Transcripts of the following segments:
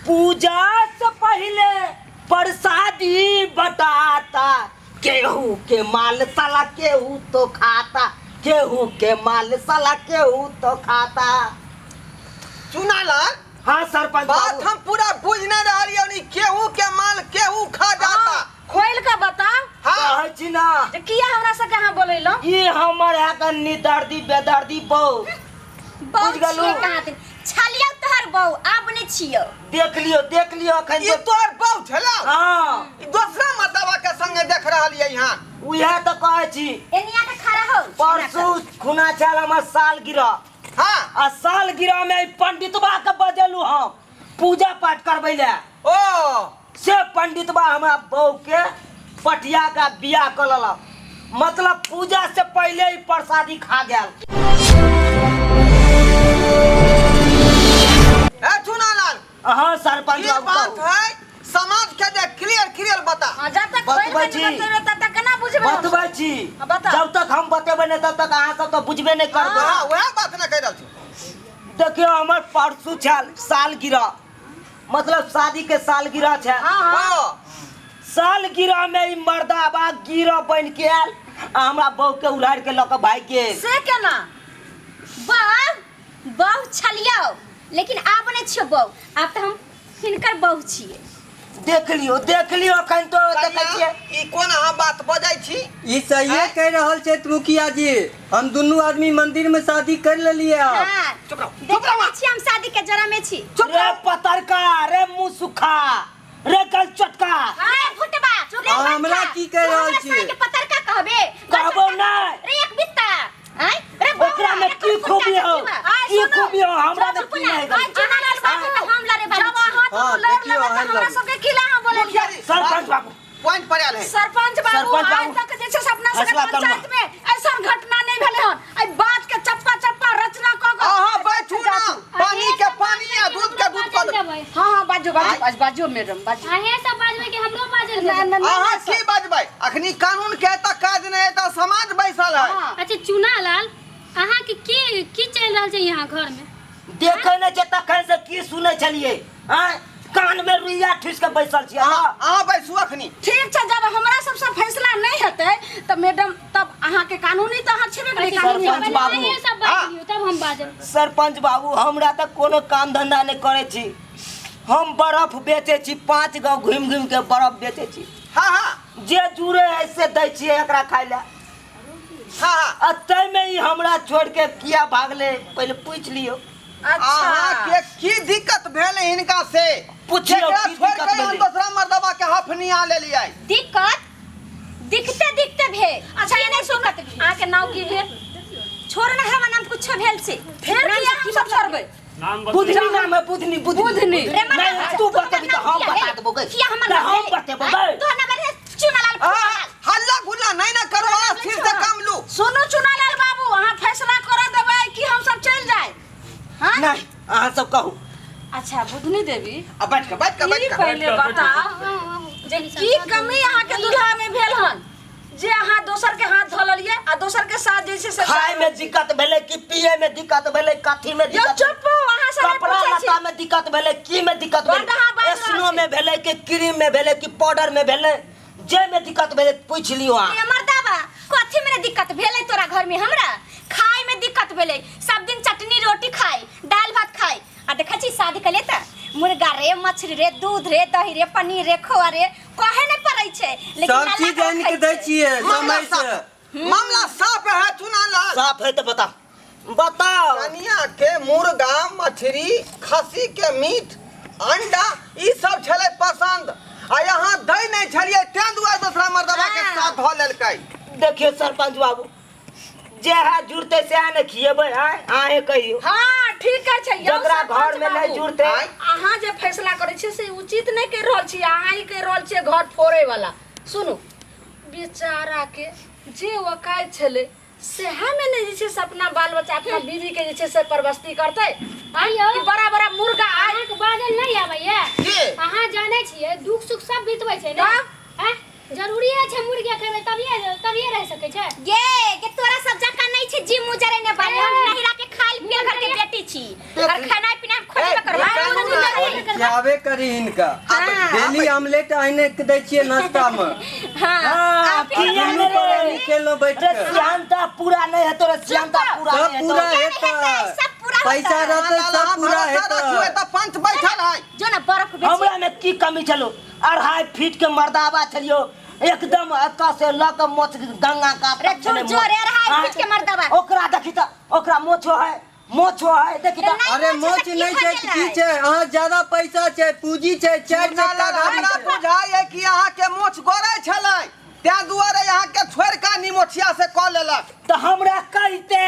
पूजा से पहले प्रसादी बटाता, केहू के माल साला केहू तो खाता, केहू के माल साला केहू तो खाता। सुना लाल। हाँ सरपंच बात हम पूरा बुझ नहीं रही, केहू के माल केहू खा जाता। खोल का बताओ। हाँ ना किया हमरा से कहाँ बोले लो? ये हमर है कन्नी दर्दी बेदर्दी बहु बुझ गलू। छलिया तोहर बहू आपने छियो। देख लियो अखन ये तोहर बहू छला। हाँ दूसरा मतवा के संगे देख रहलिए यहाँ। उहे तो कहै छी। एनिया के खड़ा हो। परसू खुना छल हमर सालगिरह। हाँ आ सालगिरह में पंडितबा के बजेलू हम पूजा पाठ करबै ले। ओ से पंडितबा हमरा बहू के पटिया का बियाह कर लेलक, मतलब पूजा से पहले ही प्रसादी खा गेल। सुना लाल। हाँ सरपंच ये बात है समाज के जे क्लियर बता। जब तक बतबै छी। तब तक केना बुझबे? बतबै छी। बता। जब तक हम बतेबै नहीं तब तक अहाँ सब तो बुझबे नहीं करबै। हाँ वह बात न कह रहल छी। देखियो हमर परसू छल सालगिरह, मतलब शादी के सालगिरह छल। हाँ सालगिरह में ई मर्दाबा गिरह बन के आयल आ हमरा बहू के उलाड़ के लक भाई के। से केना? बहू छलिया लेकिन आप नहीं छियो बहू, आप तो हम हिनकर बहू छिए। देख लियो अखन तो देखै छियै। ई कोन अहाँ बात बजाई छी? ई सही कह रहल छै मुखिया जी, हम दुनू आदमी मंदिर में शादी कर लेलिए। हां चुप रहो। देखै छी हम शादी के जरा में छी। रे पतरका रे मुंह सुखा रे गल चटका। हाय फुटबा चुप रे। हमरा की कह रहल छी? के पतरका कहबे? कहबो नहीं। रे एक बित्ता आय रे ओकरा में की खूबी हो? की खूबी हो हमरा में की नहीं गल। चुना लाल बाबू तो हम लड़े बाबू। हाँ, देखियो, हमरा सब के खिला हम बोले। मुखिया जी, सरपंच बाबू पॉइंट पर आयल है। सरपंच बाबू आज तक जे छै अपना फैसला सब पंचायत में ऐसा घटना नहीं भेले हन। आई बात के चप्पा रचना क क अहाँ बैठू ना। पानी के पानी आ दूध के दूध कर। हां बाजो मैडम बाजो। आहे सब बाजबे के हमरो बाजल। अहाँ की बजबै? अखनी कानून के त काज नहीं त समाज बैसल है। अच्छा चुना लाल, अहाँ के की चल रहल छै यहाँ घर में? देखै नै छै तखन से की सुनै छलिए। हां कान में रुइया ठुस के बैसल छियै। अहाँ बैसू अखनी। ठीक छै, जब हमरा सबसे फैसला नहीं हेतै त मैडम तब अहाँ के कानूनी त अहाँ छेबे करै कानूनी। सरपंच बाबू। आहे सब बाज लियो तब हम बाजब। सरपंच बाबू हमरा तक कोनो काम धंधा नहीं करे छी। हम बर्फ बेचे छी, 5 गांव घूम के बर्फ बेचे छी। हाँ जे जुड़े है से दै छियै एकरा खाइ ले। हाँ अतै में ही हमरा छोड़ के किया भागले पहले पूछ लियो। अहाँ के की दिक्कत भेल इनका से? पूछियो जेकरा की छोड़ दिक्कत के हम भेलै? दूसरा मर्दबा के हफनिया ले लिया। दिखते भेल। अच्छा ये नहीं सुनत अहाँ के नाम की भेल? छोड़ ना हमरा नाम कुछ भेल से। फिर किया हम सब छोड़बै? बुधनी नाम है बुधनी। नहीं तू बतेबी तो हम बता देबो गई। किया हमर हम बतेबो गई। तो ना बरे चुना लाल। हल्ला गुल्ला नहीं ना करो, फिर से काम लू। सुनो चुना लाल बाबू, अहाँ फैसला कर देबै कि हम सब चल जाए? हां नहीं अहाँ सब कहू। अच्छा बुधनी देवी, अब बैठ के पहले बताओ जे की कमी अहाँ के दुल्हा में भेल हन जे अहाँ दोसर के हाथ धललिए आ दोसर के साथ जैसे से खाए में दिक्कत भेले कि पिए में दिक्कत भेले, काठी में यो दिक्कत, चुप अहाँ सब कपड़ा लत्ता में दिक्कत भेले, की में दिक्कत भेले, स्नो में भेले कि क्रीम में भेले कि पाउडर में भेले, जे में दिक्कत भेले पूछ लियो। ये मर्दाबा कथि में दिक्कत भेले तोरा घर में? हमरा खाए में दिक्कत भेले, सब दिन चटनी रोटी खाए, दाल भात खाए। आ देखा छी शादी कले त मुर्गा रे, मछली रे, दूध रे, दही रे, पनीर रे, खोआ रे कहे न पड़ै छै, लेकिन सब चीज आनि के दै छियै समय से। मामला साफ है चुना लाल। साफ है तो बताओ। कनिया के मुर्गा, मछली, खस्सी के मीट, अंडा ई सब छले पसंद। आ यहाँ दही नहीं छलिए, तें दुआरे दूसरा मर्दबा के साथ धो लेलकै। देखियो सरपंच बाबू, जे है जुड़ते से आने खिएबै आहे कहियो। हां ठीक छै। जकरा घर में नहीं जुड़ते अहाँ जे फैसला करै छी से उचित नहीं कर रहल छी। अहाँ ही कर रहल छी घर फोड़े वाला। सुनु बेचारा के जे वकायत छले से हमें नहीं जे से अपना बाल बच्चा अपना बीवी के जे से परवस्ती करते। आइयो कि बड़ा मुर्गा अहाँ के बाजल नहीं आबैया। अहाँ जाने छियै दुख सुख सब बीतबै छै ना। जरूरी है मुर्गा खेबै तभिए रह सकै छै। ये तोरा सब जका नहीं छै जी मुजरे ने बाल हम नहिरा के खाल पियल घर के बेटी छी और खाना पीना खोजबे करबा। खियाबे करी इनका डेली ऑमलेट आने के दै छियै नाश्ता में हाँ किया नहीं रे खेलो बैठ रे के श्यामता पूरा नहीं है तो रे श्यामता पूरा सब नहीं पूरा है है सब पूरा पैसा रहते सब पूरा है तो पंच बैठल है जो ना बर्फ तो बेची हमरा में की कमी चलो 2.5 फीट के मर्दावा छलियो एकदम अक्का से लक मोछ गंगा का रे झूठ जोरे रहा है के मर्दबा ओकरा देखी त ओकरा मोछो है देखी त अरे मोच नहीं छै की छै अहाँ ज्यादा पैसा छै पूंजी छै 4 चक्का गाड़ी हमरा छै बुझाय कि अहाँ के मोछ गोरे छलै त्या दुआरे अहाँ के छोड़ का निमोछिया से क लेलक तो हमरा कहते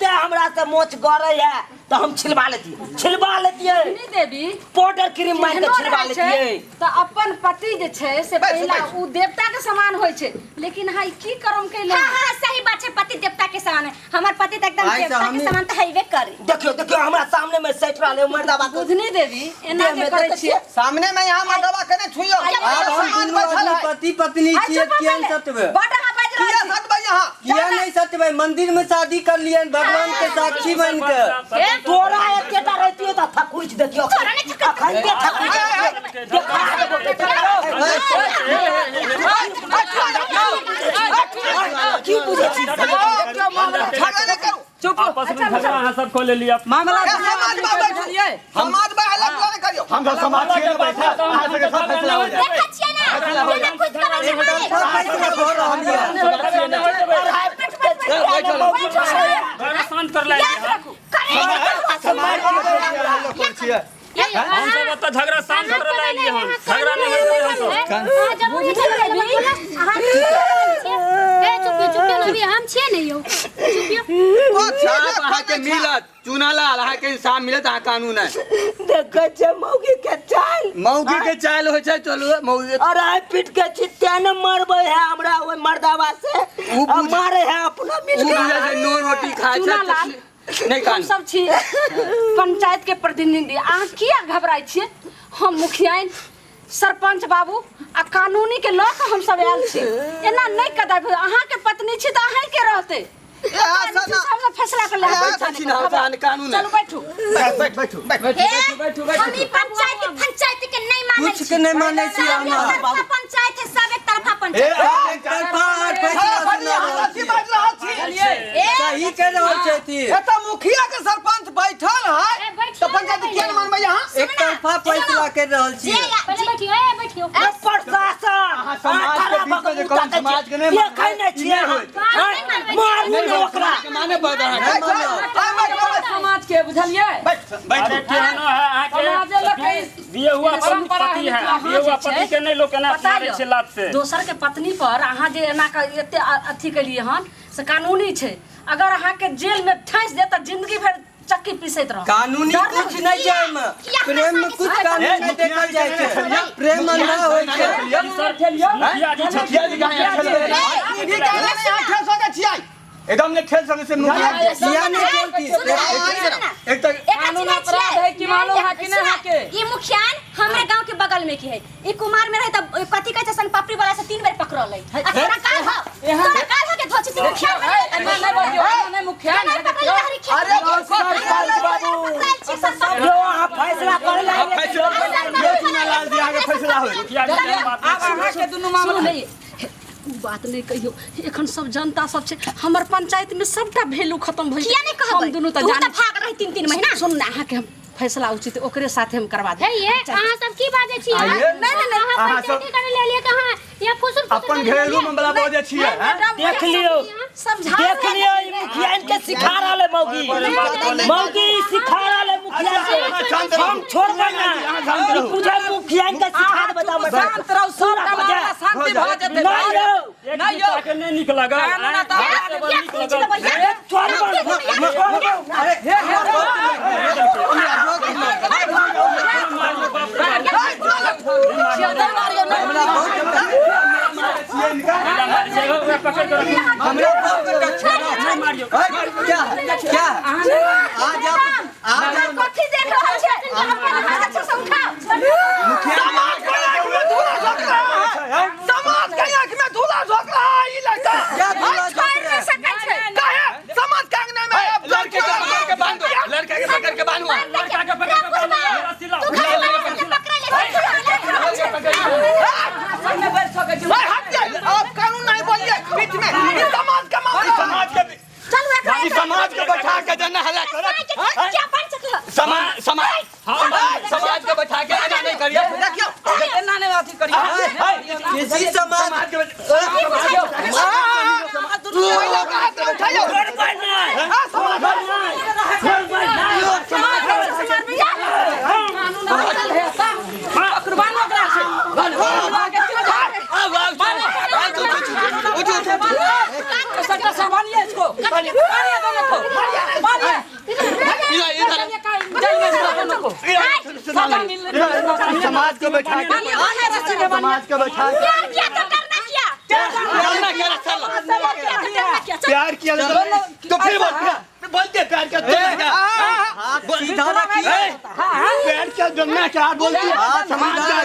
हमरा से मोछ गरे है तो हम छिलवा लेतिए देवी पाउडर क्रीम मार के छिलवा लेतिए तो अपन पति जे छै से बैठ, पहिला बैठ। उ देवता के समान होय छै लेकिन हाई की करम कैले हाँ हाँ सही बात है पति देवता के समान है हमार पति तो एकदम आई देवता के सामने- समान तो हैवे करे देखियो हमरा सामने में सेट रहले मर्दावा को बुझनी देवी एना जे करे छियै सामने में यहाँ मर्दवा कने छुइयो अब हम समाज दुनू बैठल आदमी है पति पत्नी छियै किया न सतबे बड़ा बाज किया रहा सटबै यहाँ किया नहीं सतबे मंदिर में शादी कर लिए भगवान के साक्षी बन के तोरा एकेटा रहतियो त थकुच देखियो अखन के थकुच देखा देबो की बुझे छी झगड़ा नहीं करू आपस में झगड़ा अहाँ सब को ले लिया मामला समाज में बैठलिए समाज में हल्ला नहीं करियो हम सब समाज के बैठा अहाँ सब सब फैसला हो जाए देखा छियै ना बिना कुछ करे छै फैसला हो रहल है शांत कर लाई हम सब तो झगड़ा शांत कर लाई हम झगड़ा नहीं होय जब मुझे चुप अभी हम छे नहीं हो अहाँ के मिलत चुनाला अहाँ के इंसाफ मिलत अहाँ कानून है देखे छै मौगी के चाल मौगी के चाल होय छै चलू मौगी अरे पीट के चित्ते न मरबे है हमरा ओय मर्दावा से बुझ- मारे है अपना मिल के बुझे छै नो रोटी खाय छै चुनालाल, नहीं हम कान सब छी पंचायत के प्रतिनिधि अहाँ किया घबराई छियै हम मुखियाइन सरपंच बाबू आ कानूनी के लऽ के हम सब आयल छी एना नहीं कदाइ अहाँ के पत्नी छी तऽ अहीं के रहते हम फैसला कर ले कानून है चलो बैठू हम ई पंचायत के नहीं माने कुछ के नहीं माने छी हम पंचायत है सब एक तरफा पंचायत सही कह रहल छै थी एतऽ मुखिया के सरपंच बैठल है तो पंचायत के न मानबै यहाँ एक तरफा फैसला कर रहल छी पहले बैठियो प्रशासन समाज के बीच में जे कहूँ समाज के नहीं देखै नै छियै मारू ने ओकरा माने बद समाज के बुझलिए अरे केहनो है अहाँ समाजे लोग के दिए हुआ पति है दिए हुआ पति के नहीं लोग केना मारे छै लात से दोसर के पत्नी पर अहाँ जे एना के एते अथी केलिए हन से कानूनी छै अगर अहाँ के जेल में ठैस दे त जिंदगी भर चक्की पीसैत रह कानूनी कुछ नहीं छै एमे प्रेम में कुछ कानून नहीं देखल जाय छै प्रेम अंधा होय छै मुखिया जी छथिन एकदम ने खेल संग से मुखिया किया नहीं बोलती एक तक कानून अपराध है कि मालूम है कि नहीं है के ये मुखियान हमरे गांव के बगल में की है ई कुमार में रहे त कथी कहै छै सन पापड़ी वाला से 3 बार पकड़ल है तोरा काल हो तोरा काल हो के धोची ती मुखिया नहीं बोलियो नहीं मुखिया अरे जो अहाँ फैसला कर ले ये चुनालाल जी आगे फैसला होय मुखिया जी के बात अब अहाँ के दुनू मामला नहीं उ बात नहीं कहियो एखन सब जनता सब छै हमर पंचायत में सबटा वैल्यू खत्म भइल किया नहीं कहबै हम दुनू त तू जान त भाग रही 3 महीना सुन ना अहाँ के हम फैसला उचित ओकरे साथे हम करवा दे है ये अहाँ सब की बाजे छी नहीं अहाँ पंचायती करे ले लिए कहां या फुसुर अपन घरेलू मामला बोले छियै देख लियो समझा देख लियो ई मुखियान के सिखा रहले मौगी सिखा रहले मुखियान के हम छोड़ देना ई पूजा मुखियान के सिखा दे बताओ शांत रहो सब मामला शांति भ जेते नहीं यो नहीं यो के नहीं निक लगा क्या आज कथी देख रहल छै अपन हाथ से समझा समाज के आंख में धूला झोंक रहा है ये लड़का क्या बोला छोड़ नहीं सकै छै काहे समाज के आंगन में लड़के के पकड़ के बांधो लड़का के पकड़ के बांधो लड़का के पकड़ के बांधो रस्सी लाओ बैठा के एना नहीं करिए देखियो एना नहीं अथी करिए किसी समाज समाज के समाज को बैठा के समाज को बैठा प्यार किया तो डरना किया प्यार किया तो फिर बोलते प्यार क्या सीधा रखिए प्यार क्या जमना क्या बोलते समाज क्या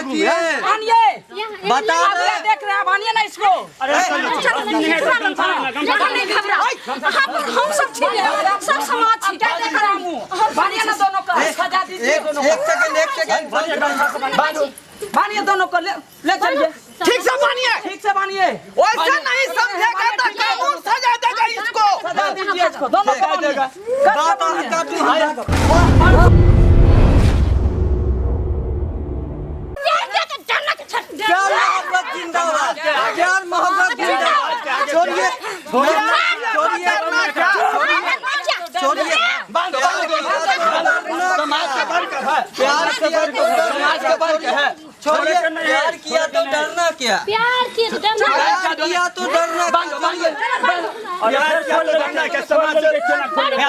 बता रहे देख रहे हैं मानिए ना इसको हम सब ठीक है सब समाज ठीक है देख रहा हूँ मानिए ना दोनों का सजा दीजिए एक सेकंड मानिए दोनों को ले चलिए ठीक से मानिए ठीक से मानिए वैसे नहीं समझेगा तो कानून सजा देगा इसको सजा दीजिए इसको दोनों को मानिए प्यार मोहब्बत जिंदाबाद प्यार मोहब्बत जिंदाबाद छोड़िए समाज का वर्ग है प्यार किया तो समाज का वर्ग है छोड़िए प्यार किया तो डरना क्या प्यार किया तो डरना प्यार किया तो डरना क्या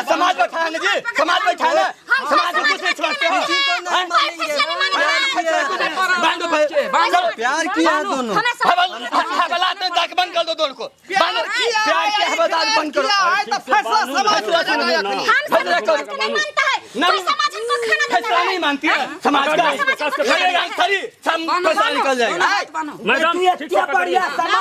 समाज बैठा जी समाज बैठा ना समाज को कुछ नहीं छोड़ते हैं प्यार किया दोनों हवालात में जाके बंद कर दो दोनों को प्यार के हवालात बंद करो तो फैसला समाज हो जाएगा फैसला नहीं मानती है समाज का खरी पैसा निकल जाएगा मैडम क्या बढ़िया समाज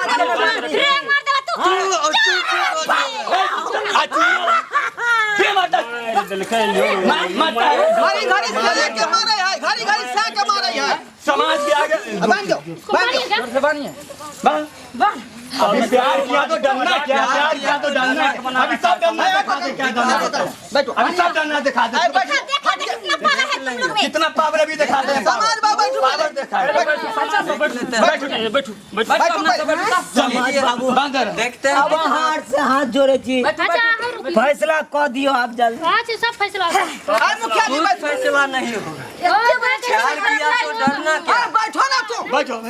घड़ी घड़ी से लेके मारे है घड़ी घड़ी से के मारे है समाज के आगे बन जाओ अभी प्यार किया तो डरना क्या प्यार किया तो डरना अभी सब डरना दिखा दे क्या डरना बैठो अभी सब डरना दिखा दे कितना पावर अभी दिखा दे समाज बाबा पावर दिखा बैठो समाज बाबू देखते हैं अब हाथ से हाथ जोड़े जी अच्छा फैसला कर दियो आप जल्दी आज सब फैसला हो हां मुखिया जी कोई फैसला नहीं होगा प्यार किया तो डरना क्या बैठो ना तू बैठो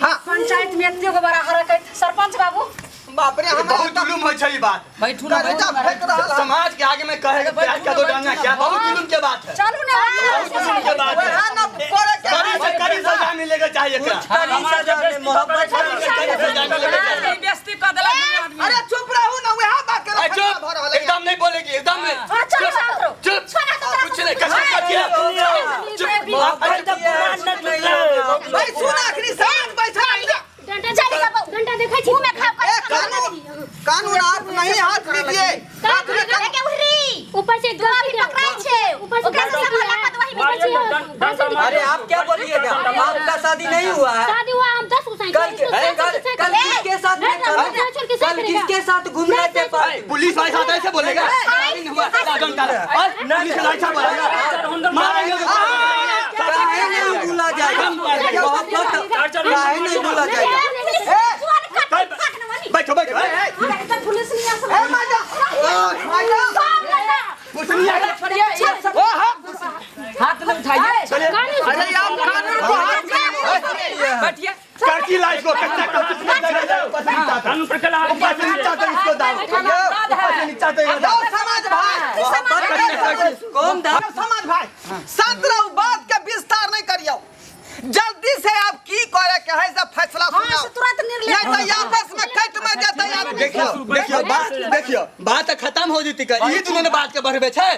पंचायत में इतने को बड़ा हरकत सरपंच बाबू बाप रे हम बहुत जुलूम हो छै बात बैठू ना करेजा फेंक रहा समाज के आगे में कहे प्यार क्या तो डरना क्या बहुत जुलूम के बात है चलू ना बहुत जुलूम के बात है हां ना करे के कड़ी सजा मिलेगा चाहिए क्या कड़ी सजा में मोहब्बत कड़ी सजा मिलेगा चाहिए बेइज्जती कर देला आदमी अरे चुप रहू ना वह बात कर चुप एकदम नहीं बोलेगी एकदम नहीं चुप कुछ नहीं कसम किया भाई सुन आखिरी समाज बैठा डंडा देखै छी कानून आप नहीं हाथ लीजिए ऊपर से अरे आप क्या बोलिएगा आपका शादी नहीं हुआ है शादी हुआ हम 10 कल किसके साथ कल किसके साथ घूम रहे थे पुलिस वाले साथ ऐसे बोलेगा काहे नहीं बोला जाएगा काहे नहीं बोला जाएगा बैठो बैठो पुलिस नहीं आ कुछ नहीं आएगा हाथ में उठाइए अरे आप कानून को हाथ में बैठिए करकी लाइफ को कच्चा कानून पर चला इसको दाव समाज भाई कौन था समाज भाई सत्रह बात के विस्तार नहीं करियो जल्दी से आप की करे के है सब फैसला सुनाओ तुरंत निर्णय नहीं तो आपस में कट में जाता है देखियो बात खत्म हो जती का ई दुनो ने बात के बढ़बे छै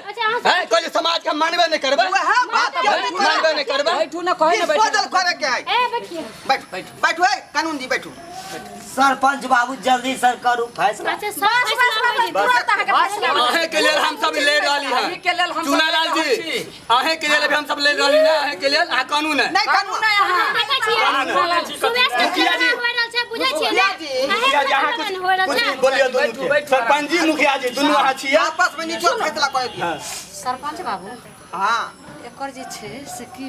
है कोई समाज के मानबे नहीं करबे वह बात के मानबे नहीं करबे बैठू ना कहे ना बदल करे के है ए बैठिए बैठो है कानून जी बैठो सरपंच बाबू जल्दी सर करू फैसला अच्छा सब फैसला हो जी आहे के लिए हम सब ले रहली है चुनालाल जी आहे के लिए हम सब ले रहली ना आहे के लिए आ कानून है नहीं कानून देखै छी सुबह से मुखिया जी हो रहल छै बुझै छियै ने मुखिया जी अहाँ कुछ बोलिए दोनों के सरपंच जी मुखिया जी दोनों अहाँ छियै आपस में नीचे फैसला कर दिया सरपंच बाबू हां एकर जे छै से की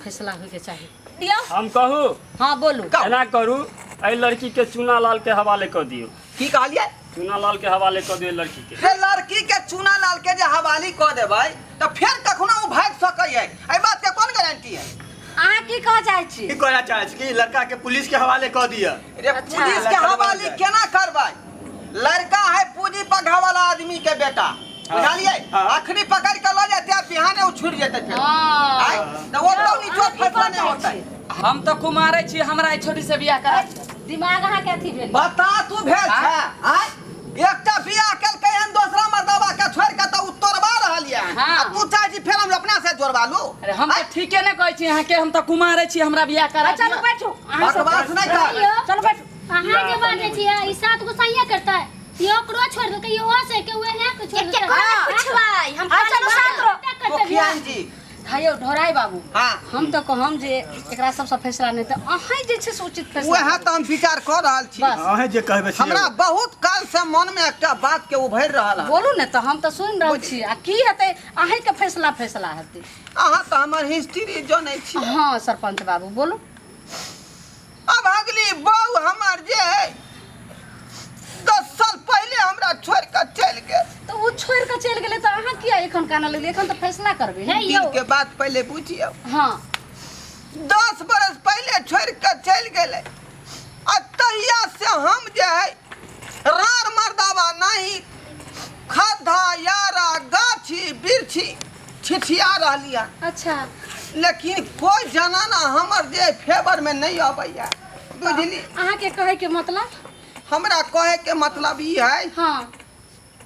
फैसला होय के चाही दियो हम कहू हाँ बोलू एना करू एहि लड़की के चूना लाल के हवाले कऽ दियौ की कहलिए चूना लाल के हवाले कऽ दियौ लड़की के रे लड़की के चूना लाल के जे हवाली कऽ देबै तऽ फेर कखनो उ भाग सकैए एहि बात के कोन गारंटी है अहाँ की कह चाहै छी की कहना चाहे छी कि लड़का के पुलिस के हवाले कऽ दिया रे अच्छा। पुलिस के हवाली केना करबै लड़का है पूंजी पगा वाला आदमी के बेटा बुझलिए अखनी पकड़ के ल जाते आ बिहाने उ छूट जेतै फिर आय त वो तो नीचो फैसला नहीं होतै हम तो कुमारे छी हमरा ई छोटी से बियाह करा दिमाग अहाँ के अथी भेल बता तू भेल छै आय एकटा बियाह केलकै हन दोसरा मर्दबा के छोड़ के त उतरबा रहल या हाँ। तू चाहे छी फेर हम अपना से जोड़वा लू अरे हम तो ठीके ने कहै छी अहाँ के हम तो कुमारे छी हमरा बियाह करा चलो बैठो अहाँ सब बकवास नहीं कर चलो बैठो अहाँ जे बाजै छियै ई सात गो सहिए करतै यो ओकरो छोड़ दे के यो से के उहे ने छोड़ एक दे पूछवाई हम हाँ, चलो साथ रहो। मुखियान जी हायो ढोराई बाबू हाँ हम तो कहम जे एकरा सबसे फैसला नहीं त अहाँ जे छै से उचित फैसला वह त हम विचार कर रहल छी बस। अहे जे कहबे छी हमरा बहुत काल से मन में एकटा बात के उभर रहल है बोलू ने तो हम तो सुन रहल छी आ की हेतै अहीं के फैसला हेतै अहाँ तो हमर हिस्ट्री जानै छी हाँ सरपंच बाबू बोलू अब अगली बहू हमर जे है 10 साल पहले हमरा छोड़ के चल गए तो वो छोड़ के चल गेले तो अहाँ किया एखन काना लगले एखन तो फैसला करबे हे दिन यो के बाद पहले बुझियो हाँ 10 बरस पहले छोड़ के चल गेले आ तहिया से हम जे है रार मर्दावा नहीं खद्धा यारा गाछी बिरछी छिछिया रहलिया अच्छा लेकिन कोई जनाना हमर जे फेवर में नहीं आबैया बुझली अहाँ के कहे के मतलब हमरा कहे के मतलब ई है हाँ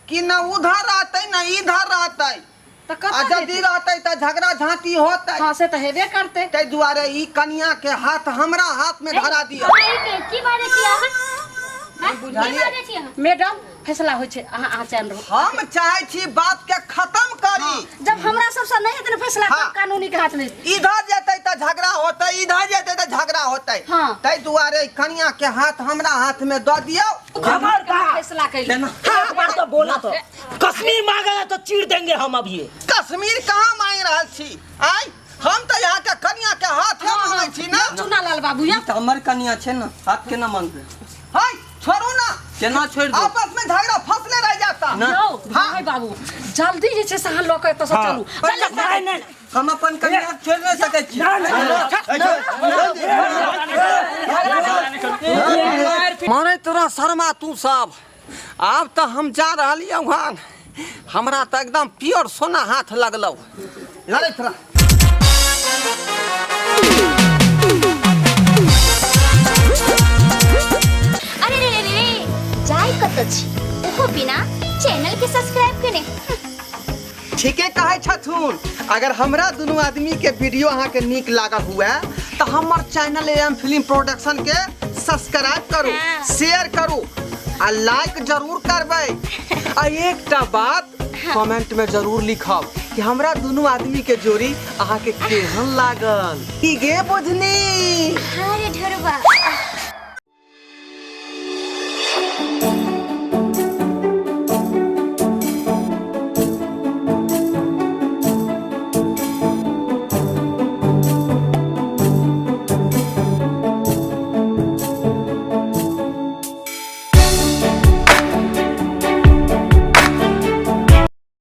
कि न उधर रहते न इधर रहते तो आ कतऽ यदि रहते तो झगड़ा झांटी होते हाँ से तो हेबे करते ताहि दुआरे ई कन्या के हाथ हमरा हाथ में धरा दिया की बाजै छियै अहाँ की बुझलिए बाजै छियै अहाँ मैडम फैसला होय छै अहाँ चैन रहो हम चाहे छी बात के खत्म करी जब हमरा सबसे नहीं हेतै फैसला हाँ। तब कानूनी के हाथ में इधर जेते तो झगड़ा होते इधर जेते तो झगड़ा होते हाँ। ताहि दुआरे कन्या के हाथ हमरा हाथ में दऽ दियो खबर का फैसला कैले हाँ बार तो बोला तो कश्मीर मांगेगा तो चीर देंगे हम अब ये कश्मीर कहाँ मांग रहल छी आय हम तो यहाँ के कन्या के हाथ मांगे छी ना चुना लाल बाबू या तो हमर कन्या छै ना हाथ केना मांगबे हाय छोड़ू ना केना छोड़ दो आपस में झगड़ा फसले रह जाता यो भाई बाबू जल्दी जे छै से अहाँ लऽ के एतऽ से चलू नहीं नहीं हम अपन कन्या छोड़ नहीं सकै छी माने तोरा शर्मा तू सब अब तो हम जा रही वहाँ हमरा तो एकदम प्योर सोना हाथ लगलो लड़े तोरा अरे रे रे रे जाय कत छी ओहो बिना चैनल के सब्सक्राइब करे ठीके कहे छथुन अगर हमरा दोनों आदमी के वीडियो अहाँ के नीक लागल हुआ तो हमर चैनल एम फिल्म प्रोडक्शन के सब्सक्राइब करू हाँ। शेयर करू आ लाइक जरूर करबै आ एकटा बात कमेंट में जरूर लिखब कि हमरा दोनों आदमी के जोड़ी अहाँ के केहन लागल की गे बुझनी अरे ढोरबा